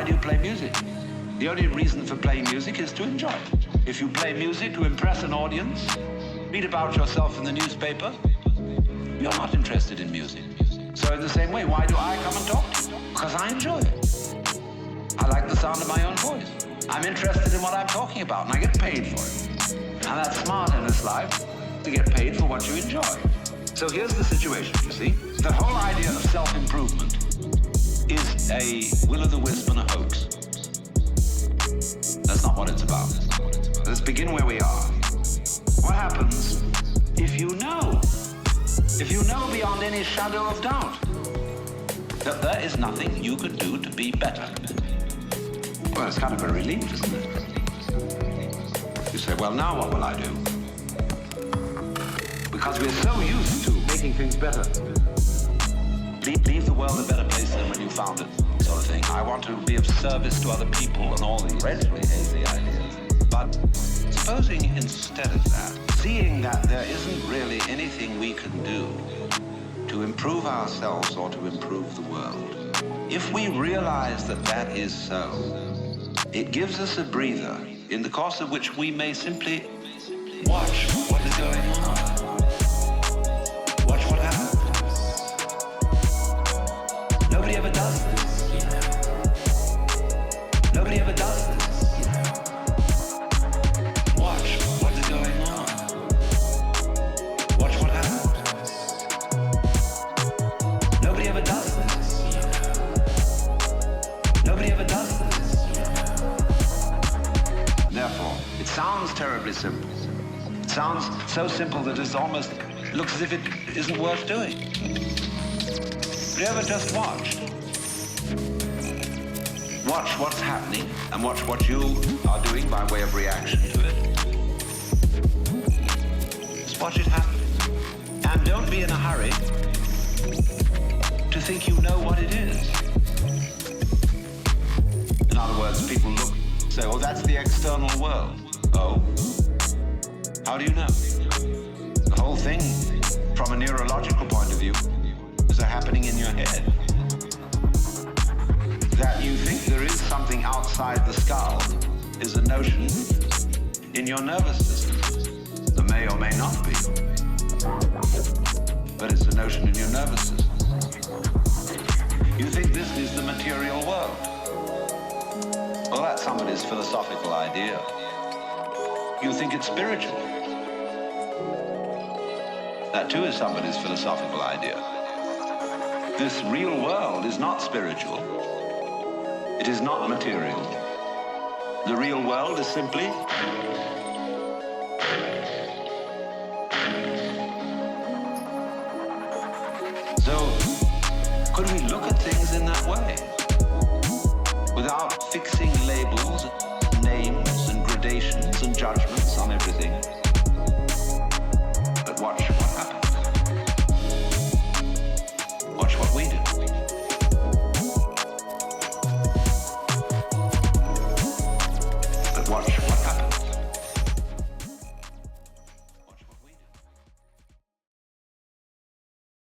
why do you play music? The only reason for playing music is to enjoy it. If you play music to impress an audience, read about yourself in the newspaper, you're not interested in music. So in the same way, why do I come and talk to you? Because I enjoy it. I like the sound of my own voice. I'm interested in what I'm talking about, and I get paid for it. And that's smart in this life, to get paid for what you enjoy. So here's the situation, you see. The whole idea of self-improvement is a will-o'-the-wisp and a hoax. That's not what it's about. Let's begin where we are. What happens if you know beyond any shadow of doubt that there is nothing you can do to be better? Well, it's kind of a relief, isn't it? You say, well, now what will I do? Because we're so used to making things better. Leave the world a better place than when you found it, sort of thing. I want to be of service to other people and all the dreadfully hazy ideas. But supposing instead of that, seeing that there isn't really anything we can do to improve ourselves or to improve the world, if we realize that that is so, it gives us a breather in the course of which we may simply watch what is going on. Watch what happens. Nobody ever does this. Nobody ever does this. Watch what is going on. Watch what happens. Nobody ever does this. Nobody ever does this. Therefore, it sounds terribly simple. It sounds so simple that it almost looks as if it isn't worth doing. Have you ever just watched? Watch what's happening and watch what you are doing by way of reaction to it. Just watch it happen. And don't be in a hurry to think you know what it is. In other words, people look, say, oh, that's the external world. Oh? How do you know? The whole thing, from a neurological point of view, is happening in your head. That you think there is something outside the skull is a notion in your nervous system. There may or may not be. But it's a notion in your nervous system. You think this is the material world. Well, that's somebody's philosophical idea. You think it's spiritual. That too is somebody's philosophical idea. This real world is not spiritual. It is not material. The real world is simply so could we look at things in that way? Without fixing labels, names, and gradations and judgments on everything?